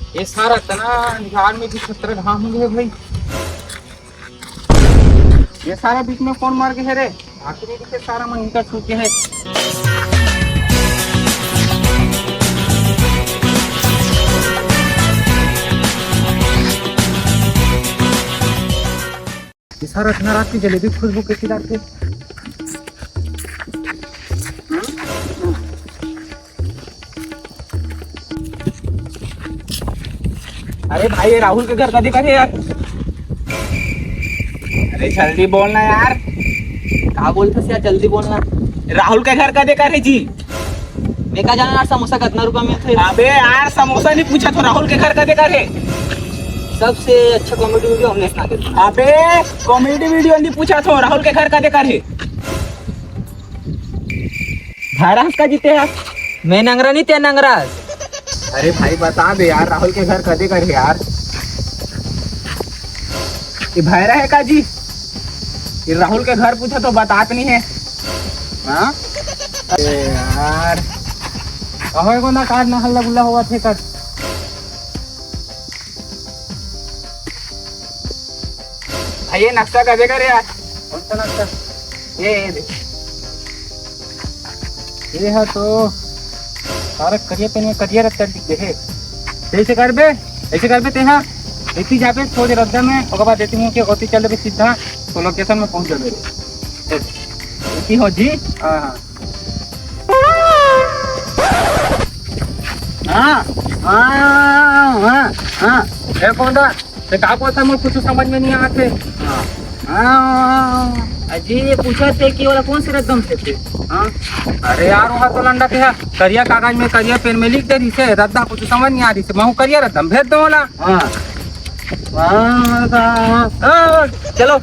ये सारा तना झाड़ में भी 17 घाम हो गए भाई। ये सारा बीच में कौन मार के है रे? आखिरी दिखे सारा मन इनका छूट के है। ये सारा इतना रात की जलेबी खुशबू कैसी लाते? अरे भाई ये राहुल के घर का दिखा यार। अरे जल्दी बोलना यार। कहा बोलते यार, जल्दी बोलना। राहुल के घर का देखा रे जी। मैं क्या जाना यार, समोसा कितना रुपया में थे? अबे यार समोसा नहीं पूछा तो राहुल के घर का देखा रे। सबसे अच्छा कॉमेडी वीडियो हमने सुना दिया। अबे कॉमेडी वीडियो नहीं पूछा तो राहुल के घर का देखा रे। भाईराज का जीते यार। मैं नंगरा नहीं ते नंगराज। अरे भाई बता दे यार, राहुल के घर कदे करे यार। ये भाईरा है का जी? ये राहुल के घर पूछा तो बतात नहीं है। हाँ अरे यार कहो को ना कार ना हल्ला गुल्ला हुआ थे कर। भाई ये नक्शा कदे करे यार? कौन सा नक्शा? ये देख, ये है तो सारा करियर पे नहीं करियर कर दिखे है। ऐसे कर बे तेहा इतनी जा पे थोड़ी रद्दा में और बाद देती हूँ कि होती चल बे सीधा तो लोकेशन में पहुंच जाबे। इतनी हो जी। हां हां हां हां हां ये कौन था? ते का को था मुझे कुछ समझ में नहीं आते। हां हां अजी ये पूछा थे कि वाला कौन से रकम से थे? हाँ अरे यार वहाँ तो लंडा थे करिया कागज में करिया पेन में लिख दे रही से रद्दा कुछ समझ नहीं आ रही से मैं करिया रकम भेज दो वाला। हाँ चलो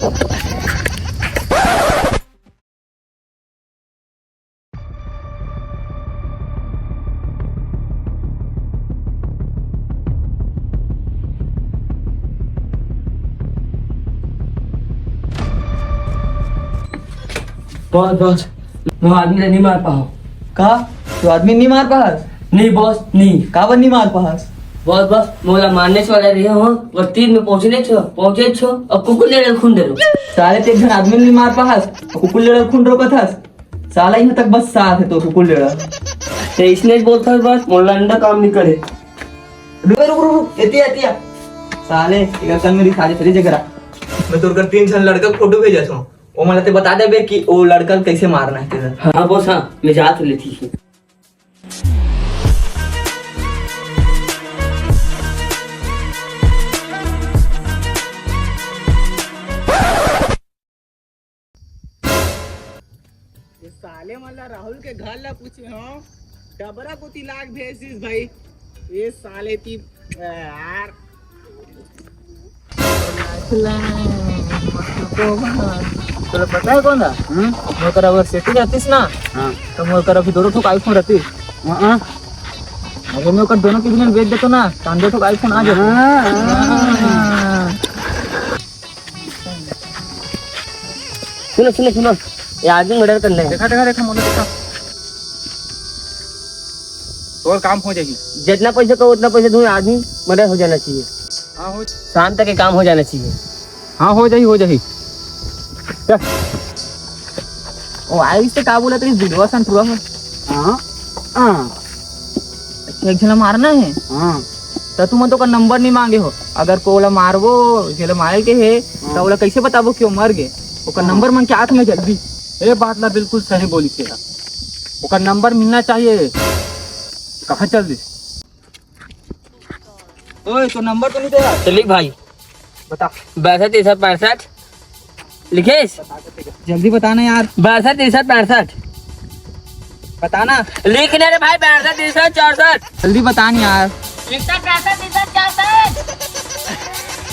बॉस मैं आदमी नहीं मार पाओ। का तो आदमी नहीं मार पास? नहीं बॉस नहीं। का नहीं मार पास? बॉस मोला मारने से वाला रहे हो और 3 में पहुंचे छो और कुकुर ले खून दे लो। साले ते घर आदमी नहीं मार पास कुकुर लेड़ा खून रोका था साला ही तक बस साथ है तो कुकुर लेड़ा तो इसने बोलता है बस मोला अंडा काम नहीं करे। रुक एतिया साले एक कल मेरी सारी फ्री जगह मैं तोर कर 3 जन लड़का फोटो भेजा छो वो मला ते बता देबे कि वो लड़का कैसे मारना है तेरा। हाँ बॉस हाँ मैं जा तो लेती थी। साले मला राहुल के घर ला पूछे हो डबरा को 3 लाख भेजिस भाई। ये साले ती यार तो पता है कौन था? मोर अगर सेटी जातीस ना तो मोर अभी दोनों ठोक आईफोन रहती। अगर मैं दोनों के बिना बेच देतो ना तो अंदर ठोक आईफोन आ जाता। सुनो ये आदमी मर्डर करना है। देखा मोला देखा तो काम हो जाएगी। जितना पैसा कहो उतना पैसा दूं आदमी मर्डर हो जाना चाहिए। हाँ हो शाम तक ये काम हो जाना चाहिए। हाँ हो जाही ओ आई से का बोला तेरी वीडियो सन पूरा है। हां एक जन मारना है। हां तो तुम तो का नंबर नहीं मांगे हो अगर कोला मारबो जेल मारे के है तो बोला कैसे बताबो क्यों मर गए ओका नंबर मांग के आंख में जल्दी। ये बात ना बिल्कुल सही बोली से ओका नंबर मिलना चाहिए। कहाँ चल दे ओए तो नंबर तो नहीं दे यार। चलिए भाई बता 62 63 लिखे जल्दी बताना यार। 62 63 बताना लिखने रे भाई 62 64 जल्दी बताना यार। 64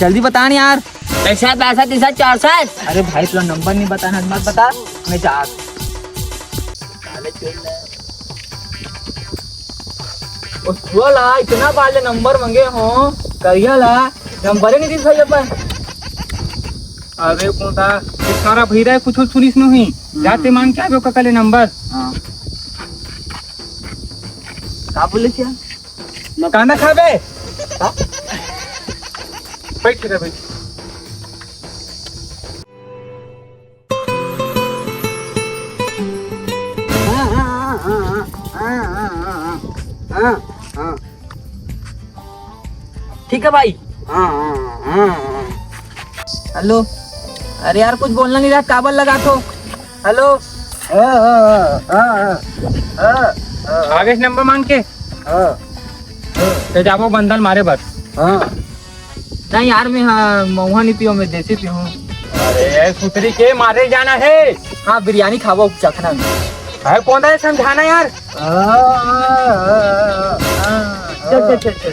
जल्दी बताना यार। 62 64 अरे भाई तुला नंबर नहीं बताना मत बता मैं जा। ला इतना बाले नंबर मांगे हो करिया ला नंबर नहीं दी भाई अपन। अबे कौन था ये सारा भईरा है कुछ सुनिस नहीं जाते मांग क्या बे ककले नंबर। का बोले क्या कांदा खाबे बैठ रे बैठ। ठीक है भाई। हेलो, अरे यार कुछ बोलना नहीं रहा, काबल लगा तो। हेलो, आगे नंबर मांग के ते जाबो बंदल मारे बस। नहीं यार मैं हाँ महुआ नहीं पियो, मैं देसी पियो हूँ। अरे सुतरी के मारे जाना है। हाँ बिरयानी खावा चखना में। अरे कौन है समझाना यार। चल चल चल चल।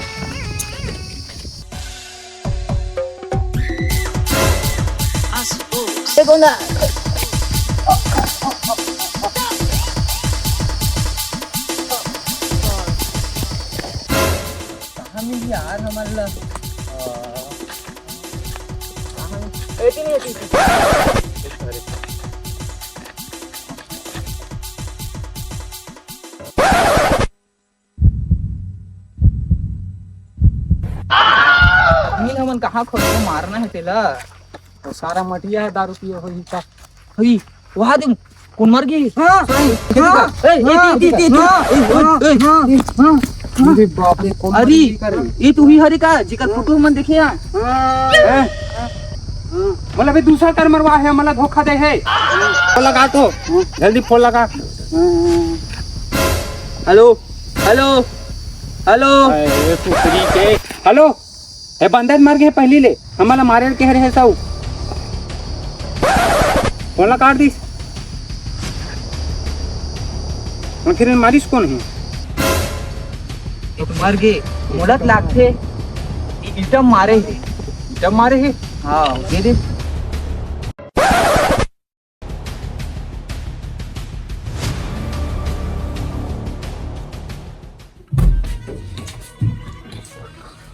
देखो ना, कहाँ मिली यार हमारा। ऐसी नहीं ऐसी। हमन कहाँ खोल के मारना है तेला। तो सारा मटिया है दारू पिए होई का। हुई वहाँ दिन कौन मर गई। अरे बाप रे कौन अरे ये तू ही हरी का जिकर फोटो मन देखे यार। मतलब भी दूसरा कर मरवा है, मतलब धोखा दे है। फोन लगा तो जल्दी फोन लगा। Hello hello hello. अरे सुतरी के हेलो ए बंदे मर गए पहली ले हमारा मारे कह रहे सब। फोन लगा काट दिस। फिर मारिस कौन है। एक मर गए मोलत लागथे इटम मारे है। जब मारे है हाँ ये दे।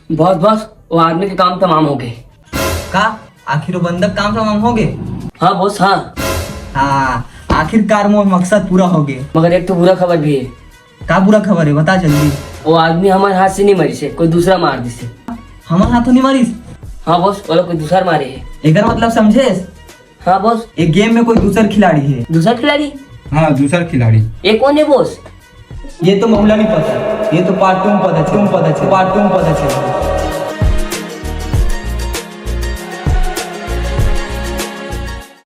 बॉस वो आदमी के काम तमाम हो गए। का आखिर वो बंदक काम तमाम हो गए। हाँ बॉस हाँ, हाँ आखिरकार वो मकसद पूरा हो गए। मगर एक तो बुरा खबर भी है। का बुरा खबर है बता जल्दी। वो आदमी हमारे हाथ से नहीं मरी से, कोई दूसरा मार दी से। हमारे हाथों नहीं मारिस। हाँ बॉस वो लोग कोई दूसरा मारे है। एकर मतलब समझेस। हाँ बॉस। एक गेम में कोई दूसर खिलाड़ी है। दूसरा खिलाड़ी? हाँ दूसरा खिलाड़ी। ये कौन है बॉस? ये तो महुला नहीं पता, ये तो पार्ट 2 में पता चले। पार्ट 2 में पता चले।